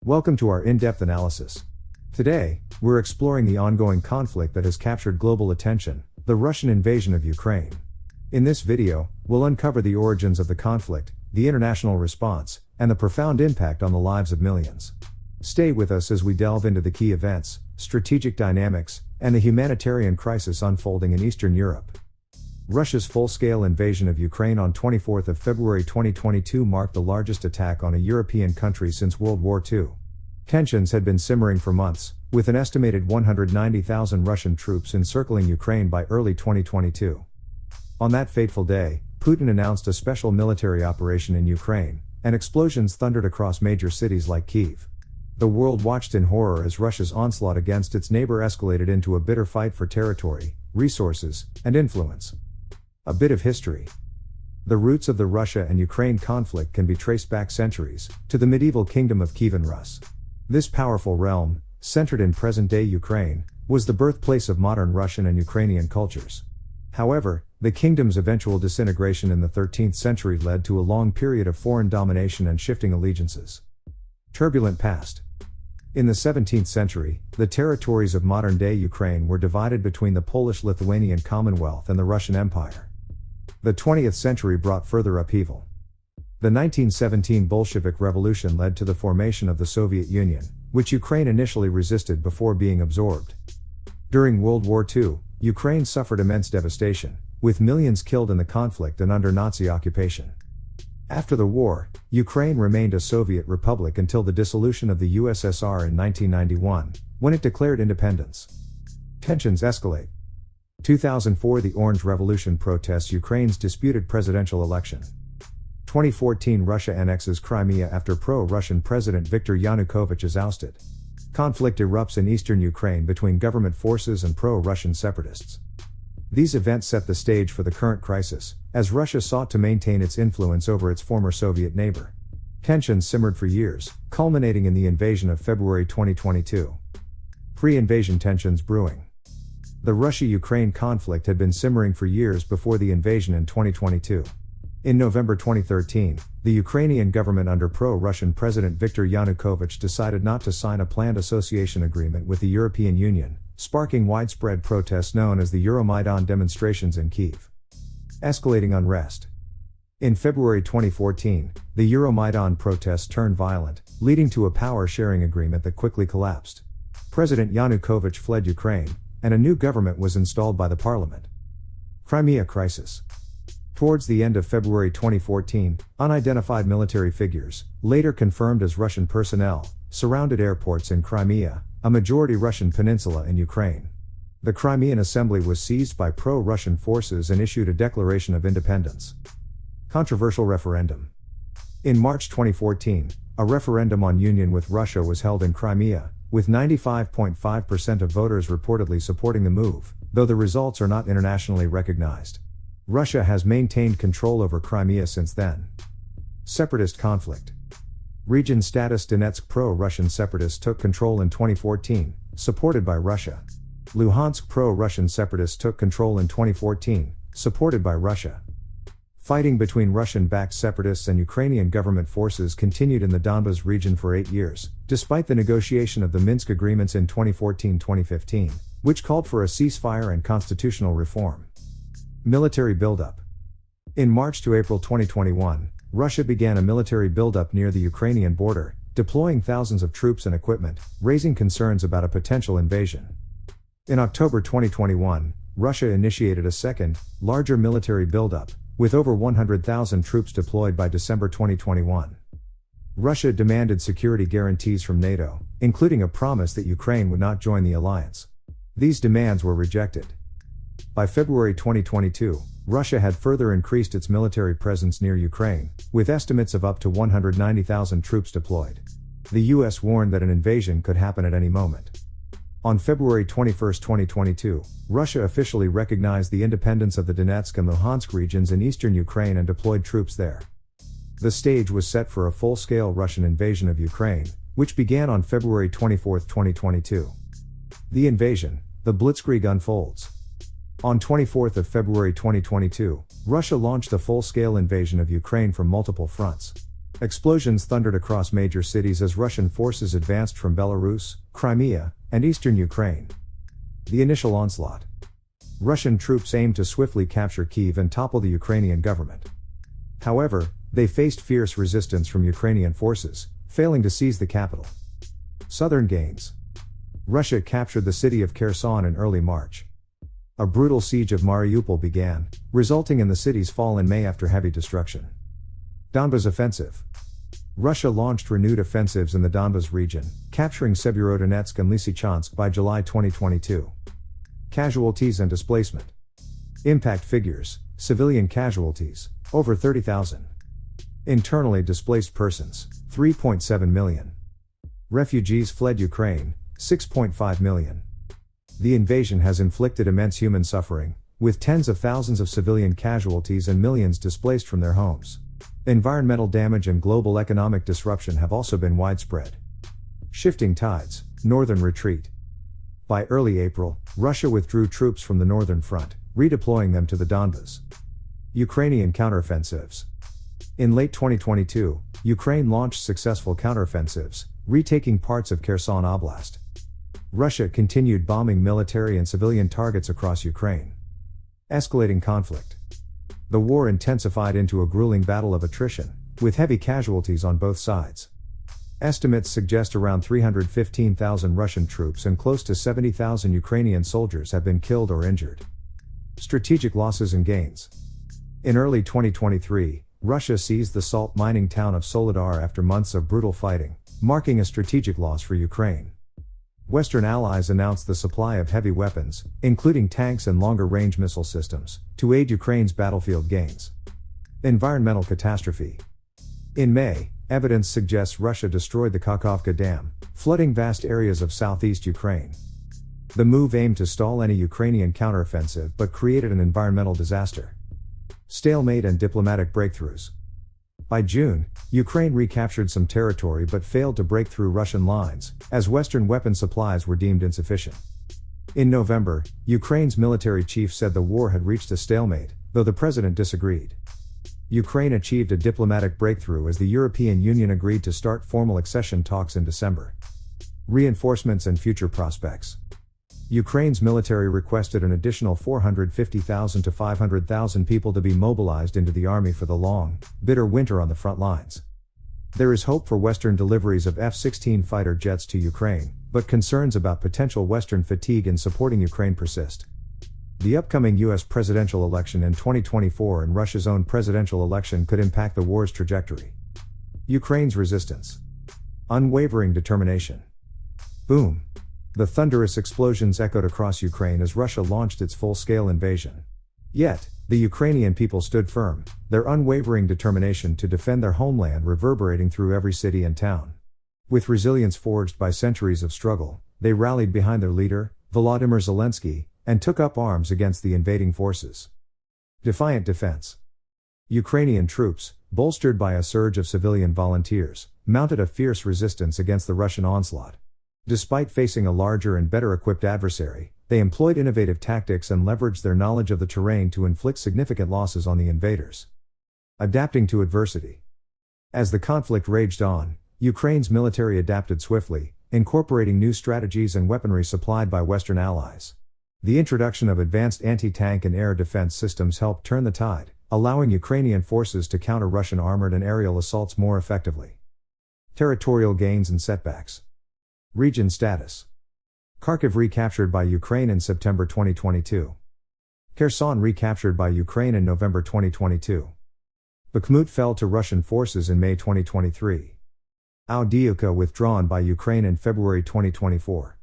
Welcome to our in-depth analysis. Today, we're exploring the ongoing conflict that has captured global attention, the Russian invasion of Ukraine. In this video, we'll uncover the origins of the conflict, the international response, and the profound impact on the lives of millions. Stay with us as we delve into the key events, strategic dynamics, and the humanitarian crisis unfolding in Eastern Europe. Russia's full-scale invasion of Ukraine on 24 February 2022 marked the largest attack on a European country since World War II. Tensions had been simmering for months, with an estimated 190,000 Russian troops encircling Ukraine by early 2022. On that fateful day, Putin announced a special military operation in Ukraine, and explosions thundered across major cities like Kyiv. The world watched in horror as Russia's onslaught against its neighbor escalated into a bitter fight for territory, resources, and influence. A bit of history. The roots of the Russia and Ukraine conflict can be traced back centuries, to the medieval kingdom of Kievan Rus. This powerful realm, centered in present-day Ukraine, was the birthplace of modern Russian and Ukrainian cultures. However, the kingdom's eventual disintegration in the 13th century led to a long period of foreign domination and shifting allegiances. Turbulent past. In the 17th century, the territories of modern-day Ukraine were divided between the Polish-Lithuanian Commonwealth and the Russian Empire. The 20th century brought further upheaval. The 1917 Bolshevik Revolution led to the formation of the Soviet Union, which Ukraine initially resisted before being absorbed. During World War II, Ukraine suffered immense devastation, with millions killed in the conflict and under Nazi occupation. After the war, Ukraine remained a Soviet republic until the dissolution of the USSR in 1991, when it declared independence. Tensions escalate. 2004 The Orange Revolution protests Ukraine's disputed presidential election. 2014 Russia annexes Crimea after pro-Russian President Viktor Yanukovych is ousted. Conflict erupts in eastern Ukraine between government forces and pro-Russian separatists. These events set the stage for the current crisis, as Russia sought to maintain its influence over its former Soviet neighbor. Tensions simmered for years, culminating in the invasion of February 2022. Pre-invasion tensions brewing. The Russia-Ukraine conflict had been simmering for years before the invasion in 2022. In November 2013, the Ukrainian government under pro-Russian President Viktor Yanukovych decided not to sign a planned association agreement with the European Union, sparking widespread protests known as the Euromaidan demonstrations in Kyiv. Escalating unrest. In February 2014, the Euromaidan protests turned violent, leading to a power-sharing agreement that quickly collapsed. President Yanukovych fled Ukraine, and a new government was installed by the parliament. Crimea crisis. Towards the end of February 2014, unidentified military figures, later confirmed as Russian personnel, surrounded airports in Crimea, a majority Russian peninsula in Ukraine. The Crimean Assembly was seized by pro-Russian forces and issued a declaration of independence. Controversial referendum. In March 2014, a referendum on union with Russia was held in Crimea, with 95.5% of voters reportedly supporting the move, though the results are not internationally recognized. Russia has maintained control over Crimea since then. Separatist conflict. Region status. Donetsk pro-Russian separatists took control in 2014, supported by Russia. Luhansk pro-Russian separatists took control in 2014, supported by Russia. Fighting between Russian-backed separatists and Ukrainian government forces continued in the Donbas region for 8 years, despite the negotiation of the Minsk agreements in 2014-2015, which called for a ceasefire and constitutional reform. Military buildup. In March to April 2021, Russia began a military buildup near the Ukrainian border, deploying thousands of troops and equipment, raising concerns about a potential invasion. In October 2021, Russia initiated a second, larger military buildup, with over 100,000 troops deployed by December 2021. Russia demanded security guarantees from NATO, including a promise that Ukraine would not join the alliance. These demands were rejected. By February 2022, Russia had further increased its military presence near Ukraine, with estimates of up to 190,000 troops deployed. The US warned that an invasion could happen at any moment. On February 21, 2022, Russia officially recognized the independence of the Donetsk and Luhansk regions in eastern Ukraine and deployed troops there. The stage was set for a full-scale Russian invasion of Ukraine, which began on February 24, 2022. The invasion, the Blitzkrieg unfolds. On 24 February 2022, Russia launched a full-scale invasion of Ukraine from multiple fronts. Explosions thundered across major cities as Russian forces advanced from Belarus, Crimea, and eastern Ukraine. The initial onslaught. Russian troops aimed to swiftly capture Kyiv and topple the Ukrainian government. However, they faced fierce resistance from Ukrainian forces, failing to seize the capital. Southern gains. Russia captured the city of Kherson in early March. A brutal siege of Mariupol began, resulting in the city's fall in May after heavy destruction. Donbas offensive. Russia launched renewed offensives in the Donbas region, capturing Severodonetsk and Lysychansk by July 2022. Casualties and displacement. Impact figures: civilian casualties, over 30,000. Internally displaced persons, 3.7 million. Refugees fled Ukraine, 6.5 million. The invasion has inflicted immense human suffering, with tens of thousands of civilian casualties and millions displaced from their homes. Environmental damage and global economic disruption have also been widespread. Shifting tides, northern retreat. By early April, Russia withdrew troops from the northern front, redeploying them to the Donbas. Ukrainian counteroffensives. In late 2022, Ukraine launched successful counteroffensives, retaking parts of Kherson Oblast. Russia continued bombing military and civilian targets across Ukraine. Escalating conflict. The war intensified into a grueling battle of attrition, with heavy casualties on both sides. Estimates suggest around 315,000 Russian troops and close to 70,000 Ukrainian soldiers have been killed or injured. Strategic losses and gains. In early 2023, Russia seized the salt mining town of Soledar after months of brutal fighting, marking a strategic loss for Ukraine. Western allies announced the supply of heavy weapons, including tanks and longer-range missile systems, to aid Ukraine's battlefield gains. Environmental catastrophe. In May, evidence suggests Russia destroyed the Kakhovka Dam, flooding vast areas of southeast Ukraine. The move aimed to stall any Ukrainian counteroffensive but created an environmental disaster. Stalemate and diplomatic breakthroughs. By June, Ukraine recaptured some territory but failed to break through Russian lines, as Western weapon supplies were deemed insufficient. In November, Ukraine's military chief said the war had reached a stalemate, though the president disagreed. Ukraine achieved a diplomatic breakthrough as the European Union agreed to start formal accession talks in December. Reinforcements and future prospects. Ukraine's military requested an additional 450,000 to 500,000 people to be mobilized into the army for the long, bitter winter on the front lines. There is hope for Western deliveries of F-16 fighter jets to Ukraine, but concerns about potential Western fatigue in supporting Ukraine persist. The upcoming U.S. presidential election in 2024 and Russia's own presidential election could impact the war's trajectory. Ukraine's resistance. Unwavering determination. Boom! The thunderous explosions echoed across Ukraine as Russia launched its full-scale invasion. Yet, the Ukrainian people stood firm, their unwavering determination to defend their homeland reverberating through every city and town. With resilience forged by centuries of struggle, they rallied behind their leader, Volodymyr Zelensky, and took up arms against the invading forces. Defiant defense. Ukrainian troops, bolstered by a surge of civilian volunteers, mounted a fierce resistance against the Russian onslaught. Despite facing a larger and better equipped adversary, they employed innovative tactics and leveraged their knowledge of the terrain to inflict significant losses on the invaders. Adapting to adversity. As the conflict raged on, Ukraine's military adapted swiftly, incorporating new strategies and weaponry supplied by Western allies. The introduction of advanced anti-tank and air defense systems helped turn the tide, allowing Ukrainian forces to counter Russian armored and aerial assaults more effectively. Territorial gains and setbacks. Region status. Kharkiv recaptured by Ukraine in September 2022. Kherson recaptured by Ukraine in November 2022. Bakhmut fell to Russian forces in May 2023. Avdiivka withdrawn by Ukraine in February 2024.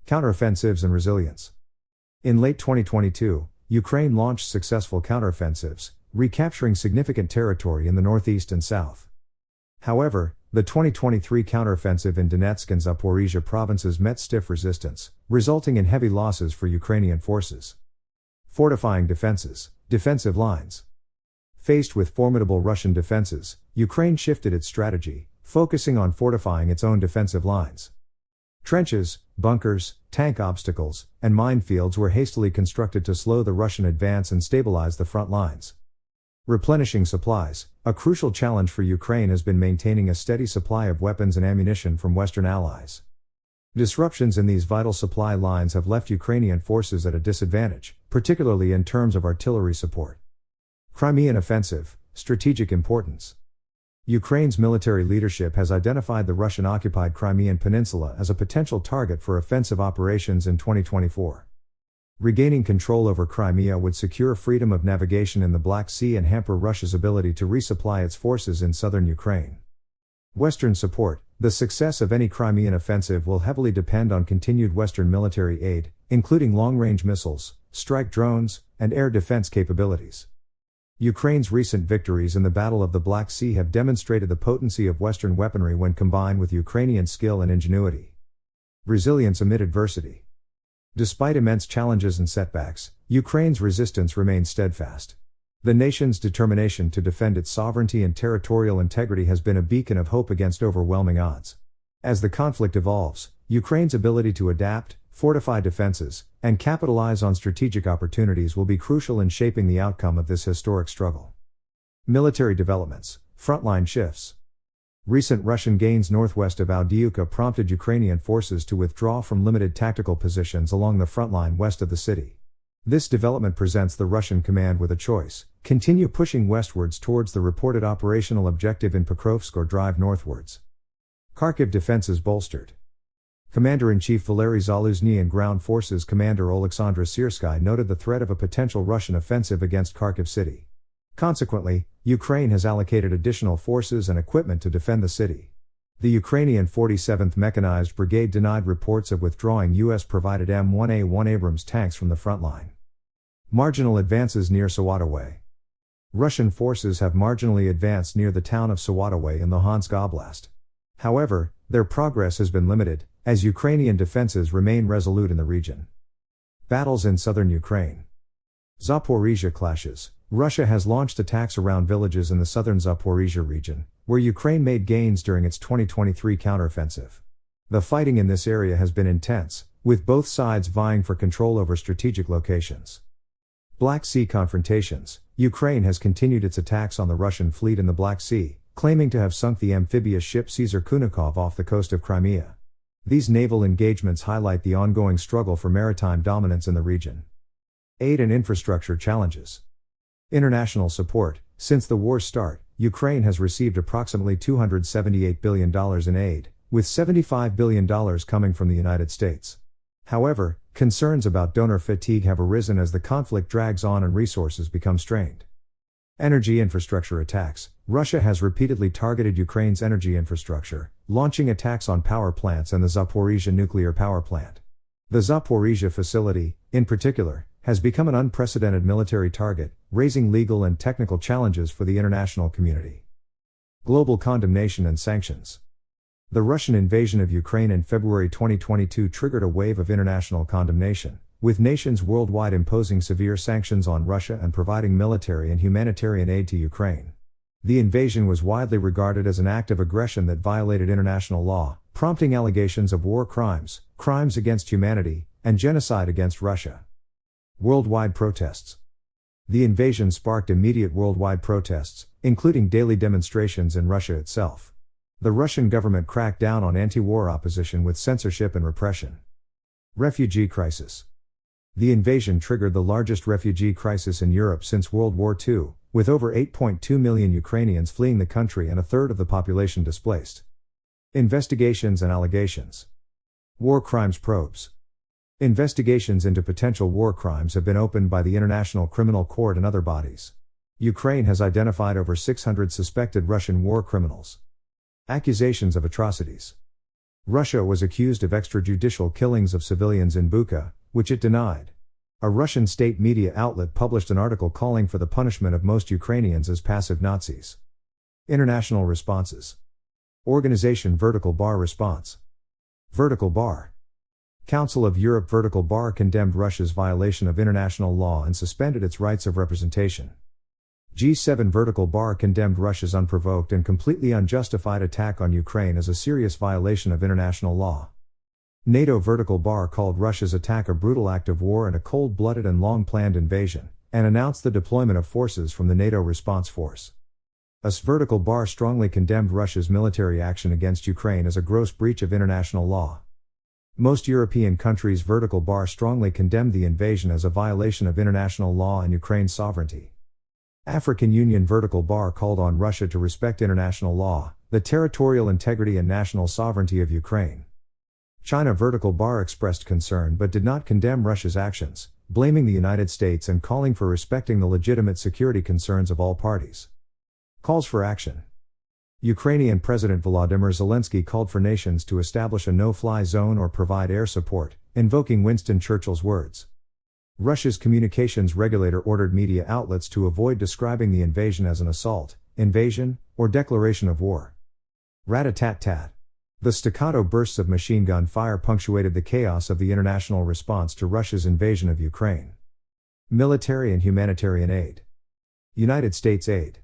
Counteroffensives and resilience. In late 2022, Ukraine launched successful counteroffensives, recapturing significant territory in the northeast and south. However, the 2023 counteroffensive in Donetsk and Zaporizhia provinces met stiff resistance, resulting in heavy losses for Ukrainian forces. Fortifying defenses, defensive lines. Faced with formidable Russian defenses, Ukraine shifted its strategy, focusing on fortifying its own defensive lines. Trenches, bunkers, tank obstacles, and minefields were hastily constructed to slow the Russian advance and stabilize the front lines. Replenishing supplies. A crucial challenge for Ukraine has been maintaining a steady supply of weapons and ammunition from Western allies. Disruptions in these vital supply lines have left Ukrainian forces at a disadvantage, particularly in terms of artillery support. Crimean offensive, strategic importance. Ukraine's military leadership has identified the Russian-occupied Crimean Peninsula as a potential target for offensive operations in 2024. Regaining control over Crimea would secure freedom of navigation in the Black Sea and hamper Russia's ability to resupply its forces in southern Ukraine. Western support. The success of any Crimean offensive will heavily depend on continued Western military aid, including long-range missiles, strike drones, and air defense capabilities. Ukraine's recent victories in the Battle of the Black Sea have demonstrated the potency of Western weaponry when combined with Ukrainian skill and ingenuity. Resilience amid adversity. Despite immense challenges and setbacks, Ukraine's resistance remains steadfast. The nation's determination to defend its sovereignty and territorial integrity has been a beacon of hope against overwhelming odds. As the conflict evolves, Ukraine's ability to adapt, fortify defenses, and capitalize on strategic opportunities will be crucial in shaping the outcome of this historic struggle. Military developments, frontline shifts. Recent Russian gains northwest of Avdiivka prompted Ukrainian forces to withdraw from limited tactical positions along the front line west of the city. This development presents the Russian command with a choice: continue pushing westwards towards the reported operational objective in Pokrovsk or drive northwards. Kharkiv defenses bolstered. Commander-in-Chief Valery Zaluzhny and Ground Forces Commander Oleksandr Syrsky noted the threat of a potential Russian offensive against Kharkiv city. Consequently, Ukraine has allocated additional forces and equipment to defend the city. The Ukrainian 47th Mechanized Brigade denied reports of withdrawing U.S.-provided M1A1 Abrams tanks from the front line. Marginal advances near Sawatovay. Russian forces have marginally advanced near the town of Sawatovay in Luhansk Oblast. However, their progress has been limited, as Ukrainian defenses remain resolute in the region. Battles in southern Ukraine. Zaporizhzhia clashes. Russia has launched attacks around villages in the southern Zaporizhzhia region, where Ukraine made gains during its 2023 counteroffensive. The fighting in this area has been intense, with both sides vying for control over strategic locations. Black Sea confrontations. Ukraine has continued its attacks on the Russian fleet in the Black Sea, claiming to have sunk the amphibious ship Caesar Kunikov off the coast of Crimea. These naval engagements highlight the ongoing struggle for maritime dominance in the region. Aid and infrastructure challenges. International support. Since the war's start, Ukraine has received approximately $278 billion in aid, with $75 billion coming from the United States. However, concerns about donor fatigue have arisen as the conflict drags on and resources become strained. Energy infrastructure attacks. Russia has repeatedly targeted Ukraine's energy infrastructure, launching attacks on power plants and the Zaporizhzhia nuclear power plant. The Zaporizhzhia facility, in particular, has become an unprecedented military target, raising legal and technical challenges for the international community. Global condemnation and sanctions. The Russian invasion of Ukraine in February 2022 triggered a wave of international condemnation, with nations worldwide imposing severe sanctions on Russia and providing military and humanitarian aid to Ukraine. The invasion was widely regarded as an act of aggression that violated international law, prompting allegations of war crimes, crimes against humanity, and genocide against Russia. Worldwide protests. The invasion sparked immediate worldwide protests, including daily demonstrations in Russia itself. The Russian government cracked down on anti-war opposition with censorship and repression. Refugee crisis. The invasion triggered the largest refugee crisis in Europe since World War II, with over 8.2 million Ukrainians fleeing the country and a third of the population displaced. Investigations and allegations. War crimes probes. Investigations into potential war crimes have been opened by the International Criminal Court and other bodies. Ukraine has identified over 600 suspected Russian war criminals. Accusations of atrocities. Russia was accused of extrajudicial killings of civilians in Bucha, which it denied. A Russian state media outlet published an article calling for the punishment of most Ukrainians as passive Nazis. International responses. Organization Vertical Bar response. Vertical Bar. Council of Europe Vertical Bar condemned Russia's violation of international law and suspended its rights of representation. G7 Vertical Bar condemned Russia's unprovoked and completely unjustified attack on Ukraine as a serious violation of international law. NATO Vertical Bar called Russia's attack a brutal act of war and a cold-blooded and long-planned invasion, and announced the deployment of forces from the NATO Response Force. US Vertical Bar strongly condemned Russia's military action against Ukraine as a gross breach of international law. Most European countries' Vertical Bar strongly condemned the invasion as a violation of international law and Ukraine's sovereignty. African Union Vertical Bar called on Russia to respect international law, the territorial integrity and national sovereignty of Ukraine. China Vertical Bar expressed concern but did not condemn Russia's actions, blaming the United States and calling for respecting the legitimate security concerns of all parties. Calls for action. Ukrainian President Volodymyr Zelensky called for nations to establish a no-fly zone or provide air support, invoking Winston Churchill's words. Russia's communications regulator ordered media outlets to avoid describing the invasion as an assault, invasion, or declaration of war. Rat-a-tat-tat. The staccato bursts of machine gun fire punctuated the chaos of the international response to Russia's invasion of Ukraine. Military and humanitarian aid. United States aid.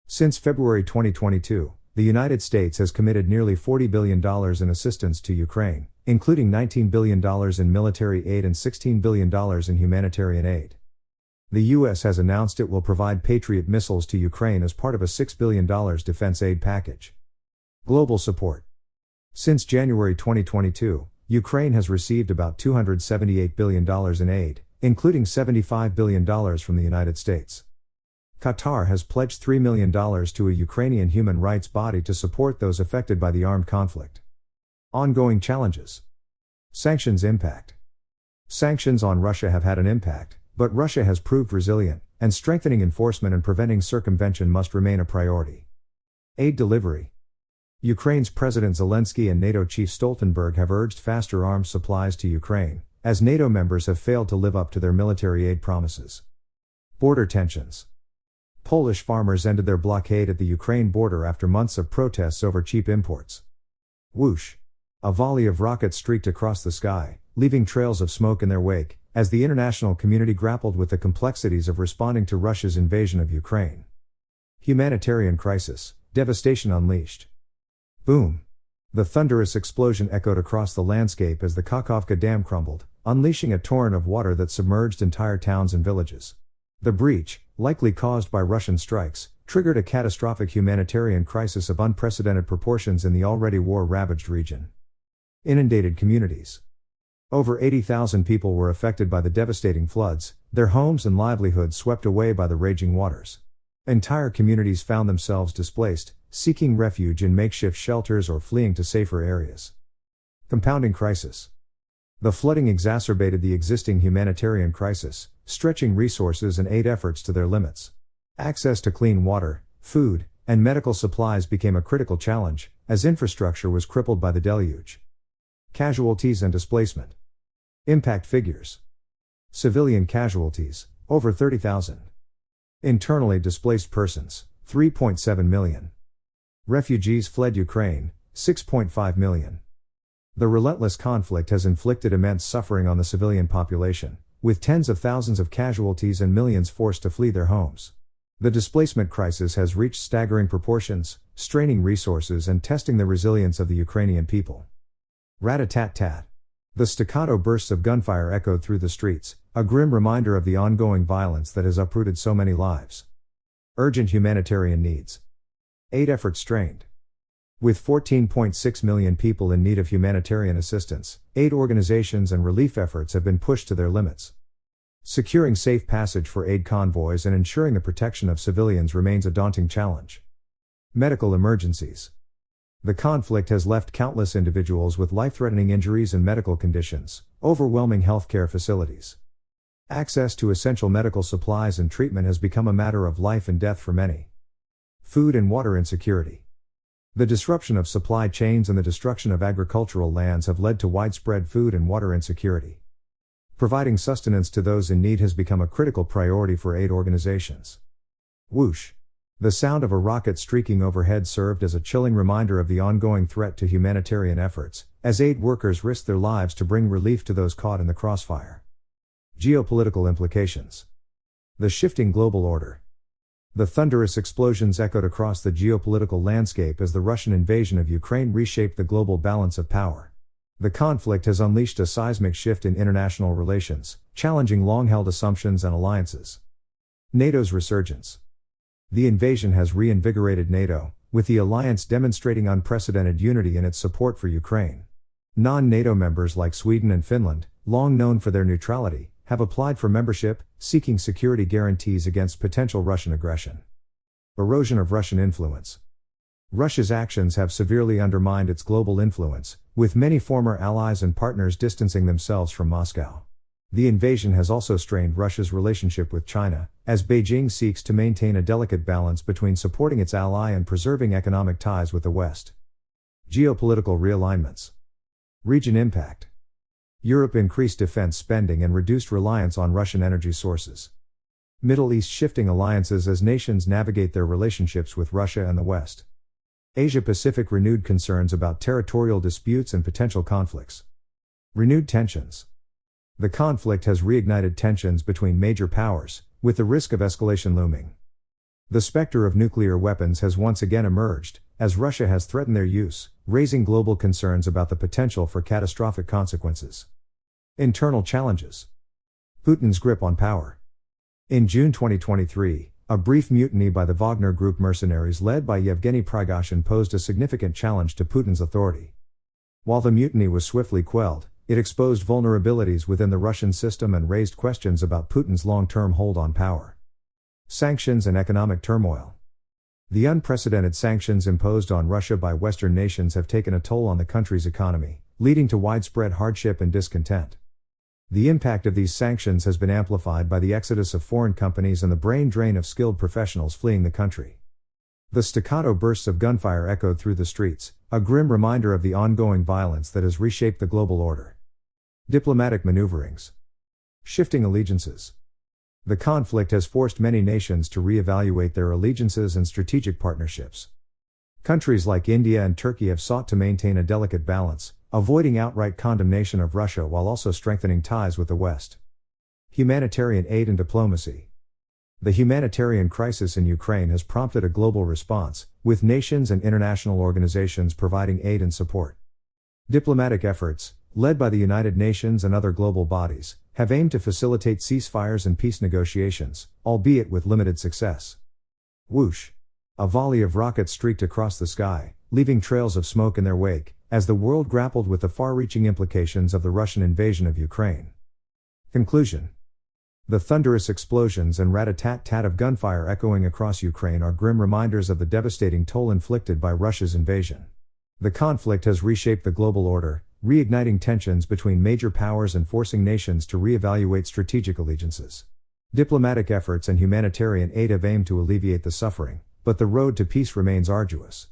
Since February 2022, the United States has committed nearly $40 billion in assistance to Ukraine, including $19 billion in military aid and $16 billion in humanitarian aid. The U.S. has announced it will provide Patriot missiles to Ukraine as part of a $6 billion defense aid package. Global support. Since January 2022, Ukraine has received about $278 billion in aid, including $75 billion from the United States. Qatar has pledged $3 million to a Ukrainian human rights body to support those affected by the armed conflict. Ongoing challenges. Sanctions impact. Sanctions on Russia have had an impact, but Russia has proved resilient, and strengthening enforcement and preventing circumvention must remain a priority. Aid delivery. Ukraine's President Zelensky and NATO Chief Stoltenberg have urged faster arms supplies to Ukraine, as NATO members have failed to live up to their military aid promises. Border tensions. Polish farmers ended their blockade at the Ukraine border after months of protests over cheap imports. Whoosh! A volley of rockets streaked across the sky, leaving trails of smoke in their wake, as the international community grappled with the complexities of responding to Russia's invasion of Ukraine. Humanitarian crisis, devastation unleashed. Boom! The thunderous explosion echoed across the landscape as the Kakhovka Dam crumbled, unleashing a torrent of water that submerged entire towns and villages. The breach, likely caused by Russian strikes, triggered a catastrophic humanitarian crisis of unprecedented proportions in the already war-ravaged region. Inundated communities. Over 80,000 people were affected by the devastating floods, their homes and livelihoods swept away by the raging waters. Entire communities found themselves displaced, seeking refuge in makeshift shelters or fleeing to safer areas. Compounding crisis. The flooding exacerbated the existing humanitarian crisis, stretching resources and aid efforts to their limits. Access to clean water, food, and medical supplies became a critical challenge, as infrastructure was crippled by the deluge. Casualties and displacement. Impact figures. Civilian casualties, over 30,000. Internally displaced persons, 3.7 million. Refugees fled Ukraine, 6.5 million. The relentless conflict has inflicted immense suffering on the civilian population, with tens of thousands of casualties and millions forced to flee their homes. The displacement crisis has reached staggering proportions, straining resources and testing the resilience of the Ukrainian people. Rat-a-tat-tat. The staccato bursts of gunfire echoed through the streets, a grim reminder of the ongoing violence that has uprooted so many lives. Urgent humanitarian needs. Aid efforts strained. With 14.6 million people in need of humanitarian assistance, aid organizations and relief efforts have been pushed to their limits. Securing safe passage for aid convoys and ensuring the protection of civilians remains a daunting challenge. Medical emergencies. The conflict has left countless individuals with life-threatening injuries and medical conditions, overwhelming healthcare facilities. Access to essential medical supplies and treatment has become a matter of life and death for many. Food and water insecurity. The disruption of supply chains and the destruction of agricultural lands have led to widespread food and water insecurity. Providing sustenance to those in need has become a critical priority for aid organizations. Whoosh! The sound of a rocket streaking overhead served as a chilling reminder of the ongoing threat to humanitarian efforts, as aid workers risked their lives to bring relief to those caught in the crossfire. Geopolitical implications. The shifting global order. The thunderous explosions echoed across the geopolitical landscape as the Russian invasion of Ukraine reshaped the global balance of power. The conflict has unleashed a seismic shift in international relations, challenging long-held assumptions and alliances. NATO's resurgence. The invasion has reinvigorated NATO, with the alliance demonstrating unprecedented unity in its support for Ukraine. Non-NATO members like Sweden and Finland, long known for their neutrality, have applied for membership, seeking security guarantees against potential Russian aggression. Erosion of Russian influence. Russia's actions have severely undermined its global influence, with many former allies and partners distancing themselves from Moscow. The invasion has also strained Russia's relationship with China, as Beijing seeks to maintain a delicate balance between supporting its ally and preserving economic ties with the West. Geopolitical realignments. Region impact. Europe increased defense spending and reduced reliance on Russian energy sources. Middle East shifting alliances as nations navigate their relationships with Russia and the West. Asia-Pacific renewed concerns about territorial disputes and potential conflicts. Renewed tensions. The conflict has reignited tensions between major powers, with the risk of escalation looming. The specter of nuclear weapons has once again emerged, as Russia has threatened their use, raising global concerns about the potential for catastrophic consequences. Internal challenges. Putin's grip on power. In June 2023, a brief mutiny by the Wagner Group mercenaries led by Yevgeny Prigozhin posed a significant challenge to Putin's authority. While the mutiny was swiftly quelled, it exposed vulnerabilities within the Russian system and raised questions about Putin's long-term hold on power. Sanctions and economic turmoil. The unprecedented sanctions imposed on Russia by Western nations have taken a toll on the country's economy, leading to widespread hardship and discontent. The impact of these sanctions has been amplified by the exodus of foreign companies and the brain drain of skilled professionals fleeing the country. The staccato bursts of gunfire echoed through the streets, a grim reminder of the ongoing violence that has reshaped the global order. Diplomatic maneuverings. Shifting allegiances. The conflict has forced many nations to reevaluate their allegiances and strategic partnerships. Countries like India and Turkey have sought to maintain a delicate balance, avoiding outright condemnation of Russia while also strengthening ties with the West. Humanitarian aid and diplomacy. The humanitarian crisis in Ukraine has prompted a global response, with nations and international organizations providing aid and support. Diplomatic efforts, led by the United Nations and other global bodies, have aimed to facilitate ceasefires and peace negotiations, albeit with limited success. Whoosh! A volley of rockets streaked across the sky, leaving trails of smoke in their wake, as the world grappled with the far-reaching implications of the Russian invasion of Ukraine. Conclusion. The thunderous explosions and rat-a-tat-tat of gunfire echoing across Ukraine are grim reminders of the devastating toll inflicted by Russia's invasion. The conflict has reshaped the global order, reigniting tensions between major powers and forcing nations to reevaluate strategic allegiances. Diplomatic efforts and humanitarian aid have aimed to alleviate the suffering, but the road to peace remains arduous.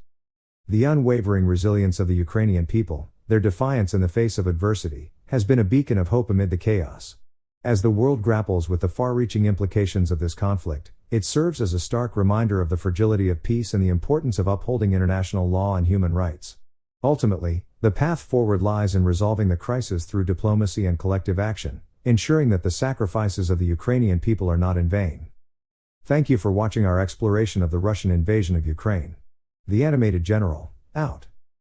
The unwavering resilience of the Ukrainian people, their defiance in the face of adversity, has been a beacon of hope amid the chaos. As the world grapples with the far-reaching implications of this conflict, it serves as a stark reminder of the fragility of peace and the importance of upholding international law and human rights. Ultimately, the path forward lies in resolving the crisis through diplomacy and collective action, ensuring that the sacrifices of the Ukrainian people are not in vain. Thank you for watching our exploration of the Russian invasion of Ukraine. The Animated General, out.